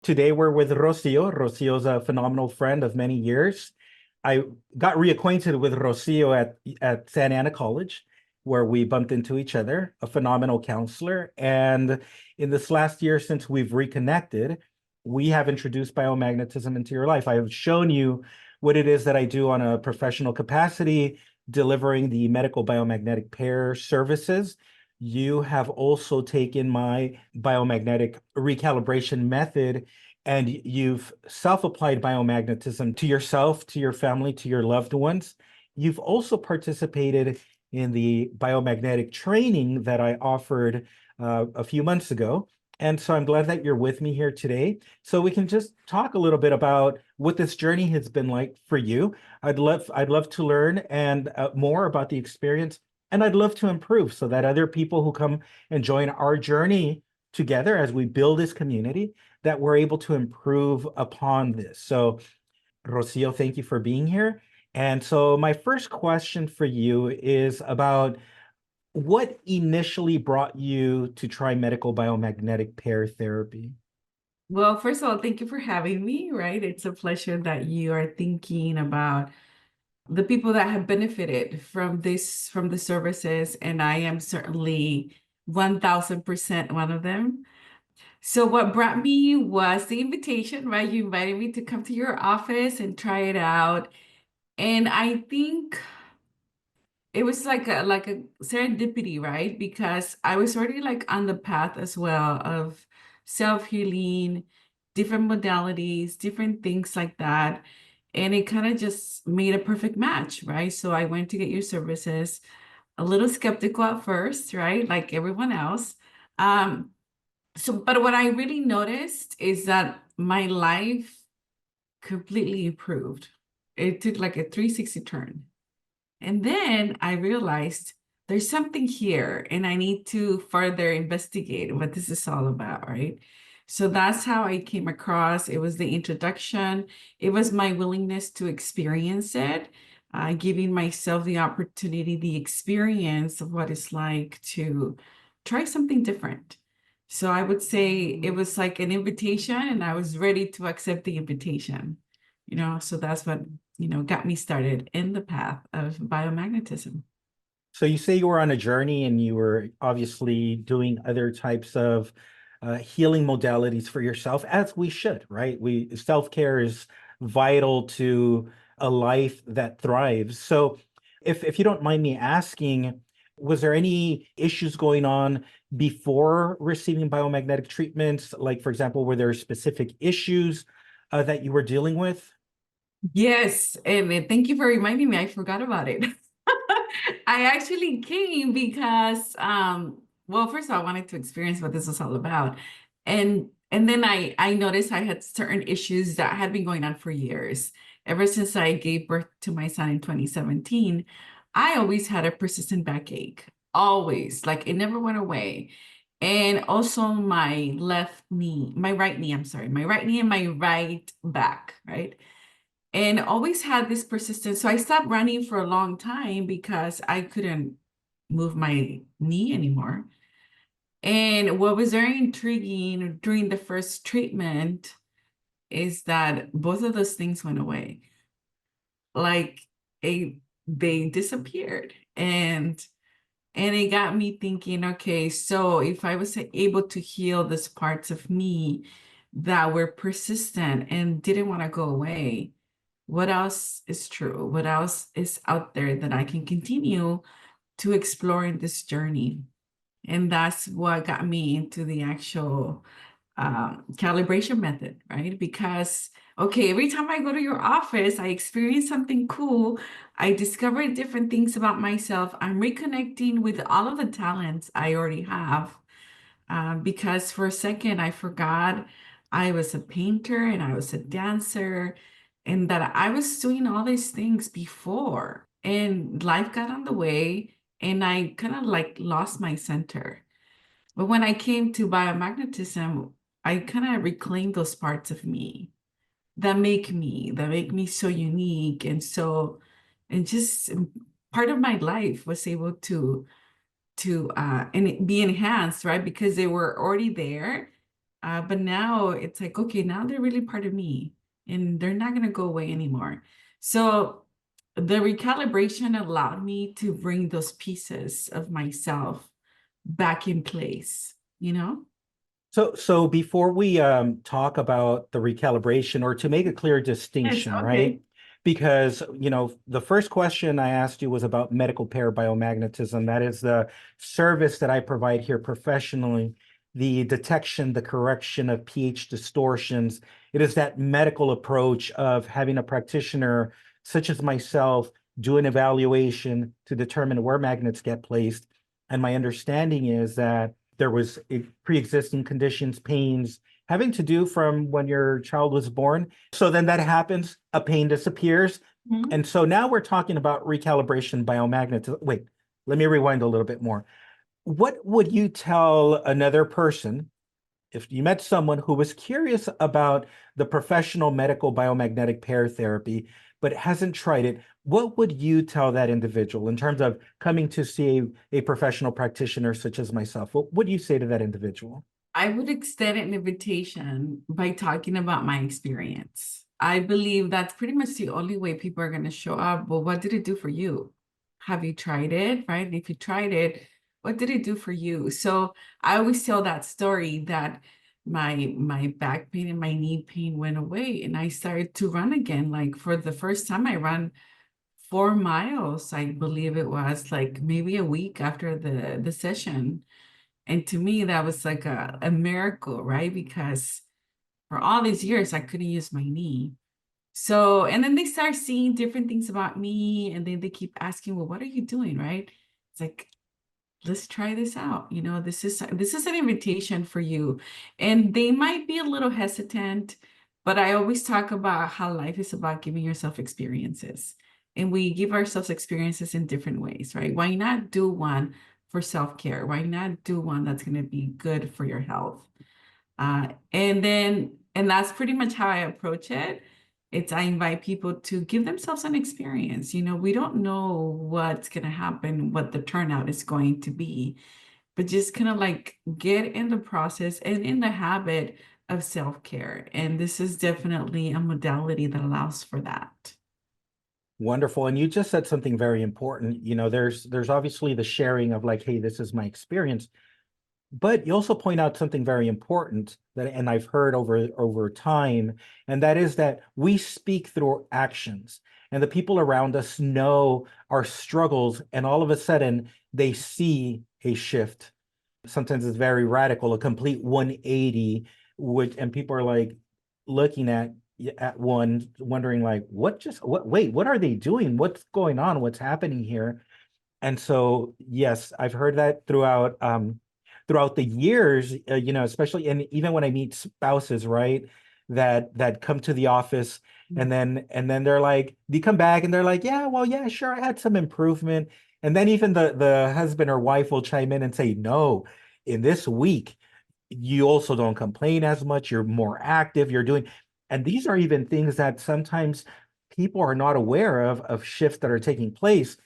Today we're with Rocio. Rocio's a phenomenal friend of many years. I got reacquainted with Rocio at Santa Ana College, where we bumped into each other, a phenomenal counselor. And in this last year, since we've reconnected, we have introduced biomagnetism into your life. I have shown you what it is that I do on a professional capacity, delivering the Medical Biomagnetic Pair services. You have also taken my biomagnetic recalibration method and you've self-applied biomagnetism to yourself, to your family, to your loved ones. You've also participated in the biomagnetic training that I offered a few months ago. And so I'm glad that you're with me here today. So we can just talk a little bit about what this journey has been like for you. I'd love to learn and more about the experience, and I'd love to improve so that other people who come and join our journey together as we build this community, that we're able to improve upon this. So, Rocio, thank you for being here. And so my first question for you is about what initially brought you to try medical biomagnetic pair therapy? Well, first of all, thank you for having me, right? It's a pleasure that you are thinking about the people that have benefited from the services, and I am certainly 1000% one of them. So what brought me was the invitation, right? You invited me to come to your office and try it out. And I think it was like a serendipity, right? Because I was already like on the path as well of self-healing, different modalities, different things like that. And it kind of just made a perfect match, right? So I went to get your services, a little skeptical at first, right? Like everyone else. Um, but what I really noticed is that my life completely improved. It took like a 360 turn. And then I realized there's something here and I need to further investigate what this is all about, right? So that's how I came across. It was the introduction. It was my willingness to experience it, giving myself the opportunity, the experience of what it's like to try something different. So I would say it was like an invitation and I was ready to accept the invitation, so that's what got me started in the path of biomagnetism. So you say you were on a journey and you were obviously doing other types of healing modalities for yourself, as we should, right? Self-care is vital to a life that thrives. So if you don't mind me asking, was there any issues going on before receiving biomagnetic treatments? Like, for example, were there specific issues that you were dealing with? Yes, and thank you for reminding me. I forgot about it. I actually came because, well, first of all, I wanted to experience what this was all about, and then I noticed I had certain issues that had been going on for years. Ever since I gave birth to my son in 2017, I always had a persistent backache, always, like it never went away. And also my left knee, my right knee, I'm sorry, my right knee and my right back, right? And always had this persistence. So I stopped running for a long time because I couldn't move my knee anymore. And what was very intriguing during the first treatment is that both of those things went away. Like a, they disappeared. And it got me thinking, okay, so if I was able to heal these parts of me that were persistent and didn't want to go away, what else is true? What else is out there that I can continue to explore in this journey? And that's what got me into the actual calibration method, right? Because, okay, every time I go to your office, I experience something cool. I discover different things about myself. I'm reconnecting with all of the talents I already have. Because for a second I forgot I was a painter and I was a dancer and that I was doing all these things before. And life got on the way and I kind of like lost my center. But when I came to biomagnetism, I kind of reclaimed those parts of that make me so unique and so, and just part of my life was able to be enhanced, right? Because they were already there But now it's like, okay, now they're really part of me and they're not going to go away anymore. So the recalibration allowed me to bring those pieces of myself back in place, you know? So before we talk about the recalibration, or to make a clear Yes, distinction, okay. right? Because, the first question I asked you was about medical pair biomagnetism. That is the service that I provide here professionally, the detection, the correction of pH distortions. It is that medical approach of having a practitioner such as myself do an evaluation to determine where magnets get placed. And my understanding is that there was pre-existing conditions, pains having to do from when your child was born. So then that happens, a pain disappears. Mhm. And so now we're talking about recalibration biomagnetism. Wait, let me rewind a little bit more. What would you tell another person if you met someone who was curious about the professional medical biomagnetic pair therapy, but hasn't tried it? What would you tell that individual in terms of coming to see a professional practitioner such as myself? What would you say to that individual? I would extend an invitation by talking about my experience. I believe that's pretty much the only way people are going to show up. Well, what did it do for you? Have you tried it? Right? And if you tried it, what did it do for you? So I always tell that story that my back pain and my knee pain went away and I started to run again. Like for the first time I ran 4 miles, I believe it was like maybe a week after the session. And to me, that was like a miracle, right? Because for all these years, I couldn't use my knee. So, and then they start seeing different things about me, and then they keep asking, well, what are you doing, right? It's like, let's try this out. This is an invitation for you. And they might be a little hesitant, but I always talk about how life is about giving yourself experiences. And we give ourselves experiences in different ways, right? Why not do one for self-care? Why not do one that's going to be good for your health? And that's pretty much how I approach it. It's I invite people to give themselves an experience. We don't know what's going to happen, what the turnout is going to be, but just kind of like get in the process and in the habit of self-care. And this is definitely a modality that allows for that. Wonderful. And you just said something very important. There's obviously the sharing of like, hey, this is my experience. But you also point out something very important that, and I've heard over time, and that is that we speak through actions, and the people around us know our struggles, and all of a sudden they see a shift. Sometimes it's very radical, a complete 180, and people are like looking at one, wondering like, wait, what are they doing? What's going on? What's happening here? And so, yes, I've heard that throughout the years, especially, and even when I meet spouses, right, that come to the office, and then they come back and they're like, yeah, well, yeah, sure, I had some improvement. And then even the husband or wife will chime in and say, no, in this week, you also don't complain as much, you're more active, you're doing, and these are even things that sometimes people are not aware of shifts that are taking place.